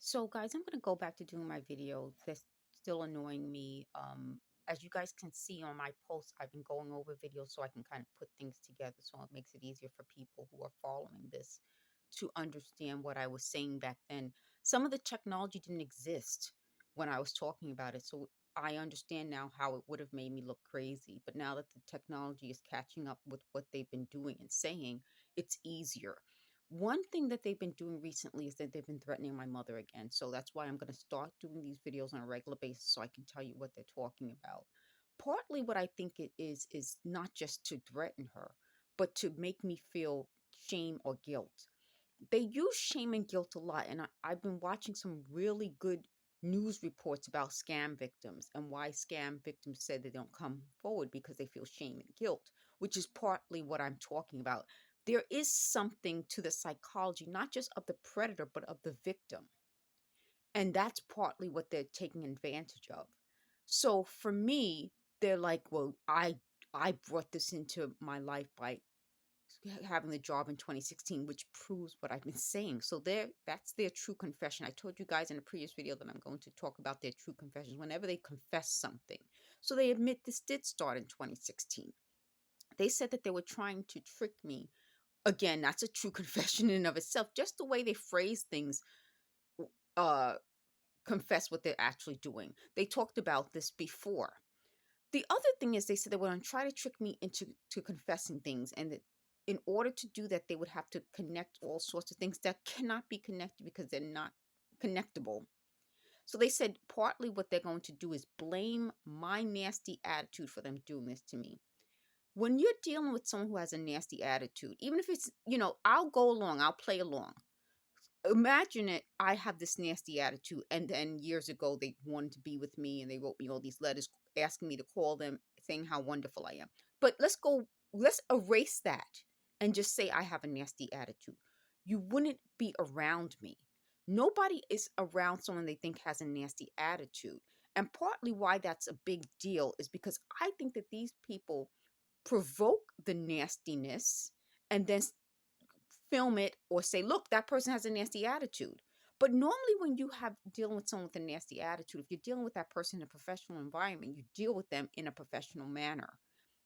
So, guys, I'm going to go back to doing my video. That's still annoying me. As you guys can see on my posts, I've been going over videos so I can kind of put things together so it makes it easier for people who are following this to understand what I was saying back then. Some of the technology didn't exist when I was talking about it. So I understand now how it would have made me look crazy. But now that the technology is catching up with what they've been doing and saying, it's easier. One thing that they've been doing recently is that they've been threatening my mother again. So that's why I'm going to start doing these videos on a regular basis so I can tell you what they're talking about. Partly what I think it is not just to threaten her, but to make me feel shame or guilt. They use shame and guilt a lot, and I've been watching some really good news reports about scam victims and why scam victims said they don't come forward because they feel shame and guilt, which is partly what I'm talking about. There is something to the psychology, not just of the predator, but of the victim. And that's partly what they're taking advantage of. So for me, they're like, well, I brought this into my life by having the job in 2016, which proves what I've been saying. So that's their true confession. I told you guys in a previous video that I'm going to talk about their true confessions whenever they confess something. So they admit this did start in 2016. They said that they were trying to trick me. Again, that's a true confession in and of itself. Just the way they phrase things uh confess what they're actually doing. They talked about this before. The other thing is they said they were going to try to trick me into confessing things, and that in order to do that, they would have to connect all sorts of things that cannot be connected because they're not connectable. So they said partly what they're going to do is blame my nasty attitude for them doing this to me. When you're dealing with someone who has a nasty attitude, even if it's, I'll go along, I'll play along. Imagine it, I have this nasty attitude, and then years ago they wanted to be with me and they wrote me all these letters asking me to call them, saying how wonderful I am. But let's erase that and just say I have a nasty attitude. You wouldn't be around me. Nobody is around someone they think has a nasty attitude. And partly why that's a big deal is because I think that these people provoke the nastiness and then film it or say, look, that person has a nasty attitude. But normally when you have dealing with someone with a nasty attitude, if you're dealing with that person in a professional environment, you deal with them in a professional manner.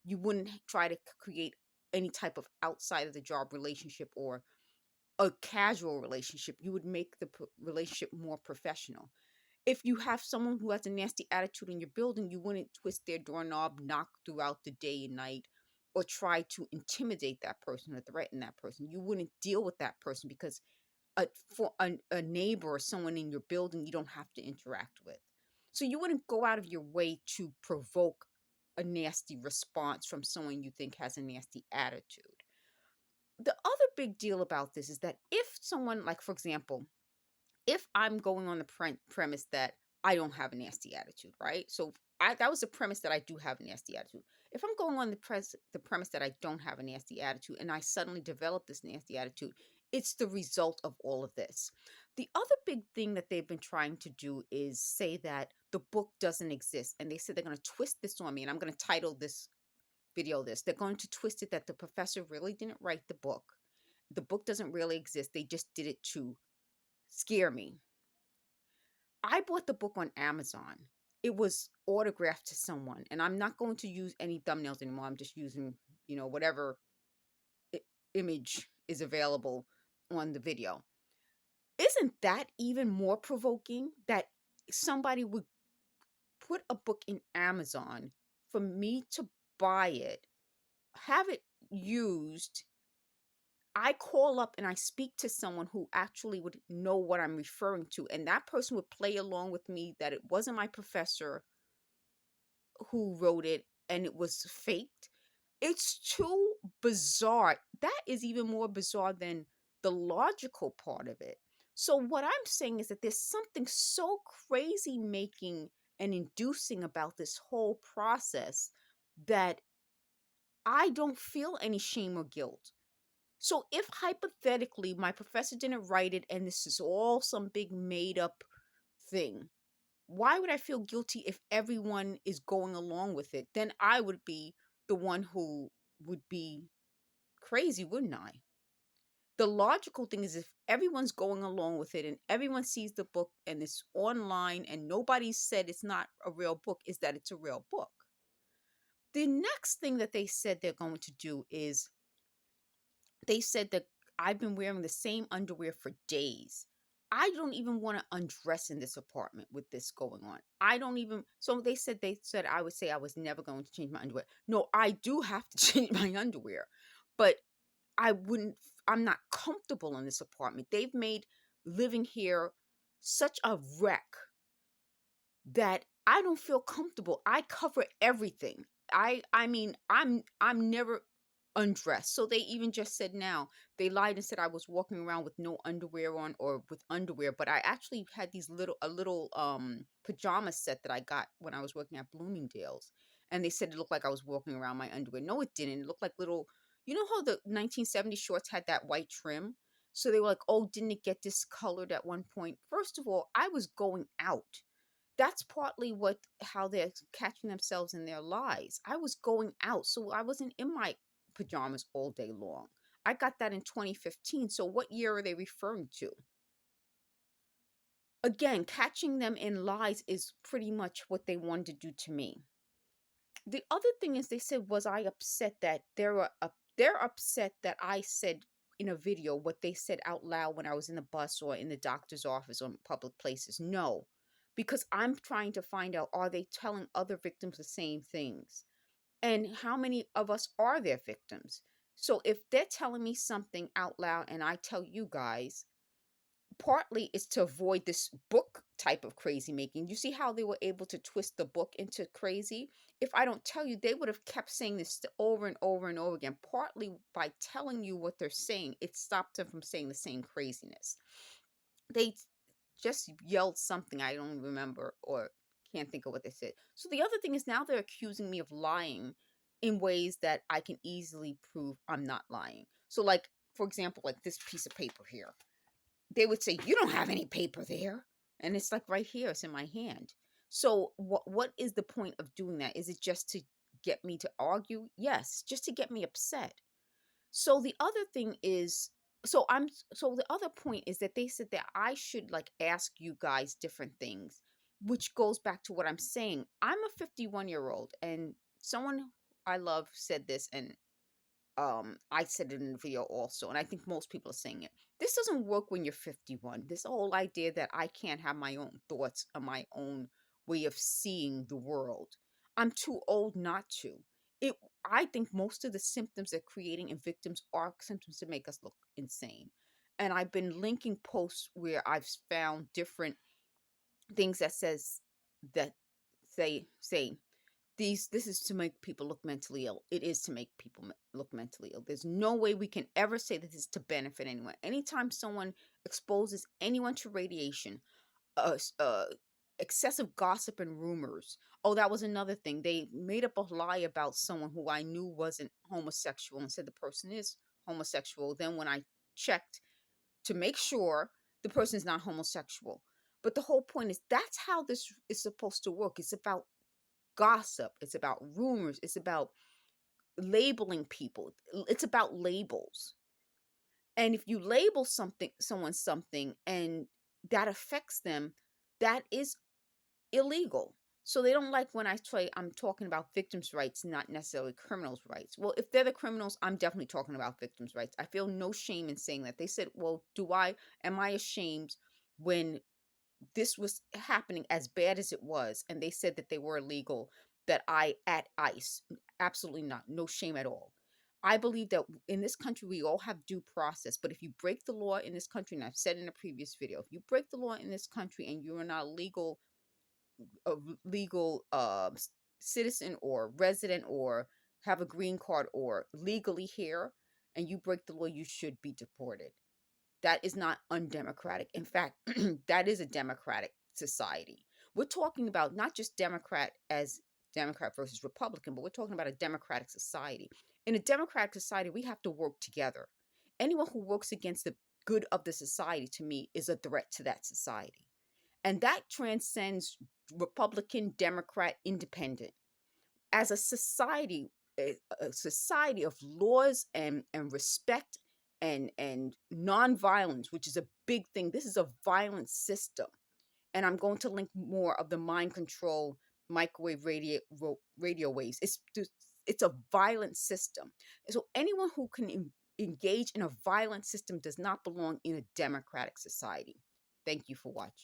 You wouldn't try to create any type of outside of the job relationship or a casual relationship. You would make the relationship more professional. If you have someone who has a nasty attitude in your building, you wouldn't twist their doorknob, knock throughout the day and night, or try to intimidate that person or threaten that person. You wouldn't deal with that person because for a neighbor or someone in your building, you don't have to interact with. So you wouldn't go out of your way to provoke a nasty response from someone you think has a nasty attitude. The other big deal about this is that if someone, like for example, if I'm going on the premise that I don't have a nasty attitude, right? So that was the premise that I do have a nasty attitude. If I'm going on the premise that I don't have a nasty attitude and I suddenly develop this nasty attitude, it's the result of all of this. The other big thing that they've been trying to do is say that the book doesn't exist. And they said they're going to twist this on me. And I'm going to title this video this. They're going to twist it that the professor really didn't write the book. The book doesn't really exist. They just did it to scare me. I bought the book on Amazon. It was autographed to someone, and I'm not going to use any thumbnails anymore. I'm just using, whatever image is available on the video. Isn't that even more provoking that somebody would put a book in Amazon for me to buy it, have it used? I call up and I speak to someone who actually would know what I'm referring to, and that person would play along with me that it wasn't my professor who wrote it and it was faked. It's too bizarre. That is even more bizarre than the logical part of it. So, what I'm saying is that there's something so crazy making and inducing about this whole process that I don't feel any shame or guilt. So if hypothetically my professor didn't write it and this is all some big made up thing, why would I feel guilty if everyone is going along with it? Then I would be the one who would be crazy, wouldn't I? The logical thing is if everyone's going along with it and everyone sees the book and it's online and nobody said it's not a real book, is that it's a real book. The next thing that they said they're going to do is they said that I've been wearing the same underwear for days. I don't even want to undress in this apartment with this going on. I don't even. So they said I would say I was never going to change my underwear. No, I do have to change my underwear, but I wouldn't. I'm not comfortable in this apartment. They've made living here such a wreck that I don't feel comfortable. I cover everything. I mean I'm never undressed. So they even just said now they lied and said I was walking around with no underwear on or with underwear, but I actually had these little pajama set that I got when I was working at Bloomingdale's. And they said it looked like I was walking around my underwear. No, it didn't. It looked like little, you know how the 1970 shorts had that white trim? So they were like, "Oh, didn't it get discolored at one point?" First of all, I was going out. That's partly what how they're catching themselves in their lies. I was going out, so I wasn't in my pajamas all day long. I got that in 2015. So what year are they referring to? Again, catching them in lies is pretty much what they wanted to do to me. The other thing is they said, was I upset that they're upset that I said in a video what they said out loud when I was in the bus or in the doctor's office or in public places? No, because I'm trying to find out, are they telling other victims the same things? And how many of us are their victims? So if they're telling me something out loud and I tell you guys, partly is to avoid this book type of crazy making. You see how they were able to twist the book into crazy? If I don't tell you, they would have kept saying this over and over and over again. Partly by telling you what they're saying, it stopped them from saying the same craziness. They just yelled something I don't remember or can't think of what they said. So the other thing is now they're accusing me of lying in ways that I can easily prove I'm not lying. So like, for example, like this piece of paper here, they would say, "You don't have any paper there." And it's like right here, it's in my hand. So what is the point of doing that? Is it just to get me to argue? Yes, just to get me upset. So the other thing is, so the other point is that they said that I should like ask you guys different things, which goes back to what I'm saying. I'm a 51-year-old and someone I love said this, and I said it in the video also, and I think most people are saying it. This doesn't work when you're 51. This whole idea that I can't have my own thoughts or my own way of seeing the world. I'm too old not to. It I think most of the symptoms they're creating in victims are symptoms to make us look insane. And I've been linking posts where I've found different things that says that say this is to make people look mentally ill. It is to make people look mentally ill. There's no way we can ever say that this is to benefit anyone. Anytime someone exposes anyone to radiation, uh, s- uh, excessive gossip and rumors. Oh, that was another thing. They made up a lie about someone who I knew wasn't homosexual and said the person is homosexual. Then when I checked to make sure, the person is not homosexual. But the whole point is that's how this is supposed to work. It's about gossip, it's about rumors, it's about labeling people. It's about labels. And if you label someone something and that affects them, that is illegal. So they don't like when I say I'm talking about victims' rights, not necessarily criminals' rights. Well, if they're the criminals, I'm definitely talking about victims' rights. I feel no shame in saying that. They said, "Well, am I ashamed when this was happening as bad as it was, and they said that they were illegal, that I at ICE?" Absolutely not. No shame at all. I believe that in this country we all have due process, but if you break the law in this country, and I've said in a previous video, if you break the law in this country and you are not a legal citizen or resident or have a green card or legally here, and you break the law, you should be deported. That is not undemocratic. In fact, that is a democratic society. We're talking about not just Democrat as Democrat versus Republican, but we're talking about a democratic society. In a democratic society, we have to work together. Anyone who works against the good of the society, to me, is a threat to that society. And that transcends Republican, Democrat, Independent. As a society of laws and respect and nonviolence, which is a big thing. This is a violent system, and I'm going to link more of the mind control microwave radio waves. It's a violent system. So anyone who can engage in a violent system does not belong in a democratic society. Thank you for watching.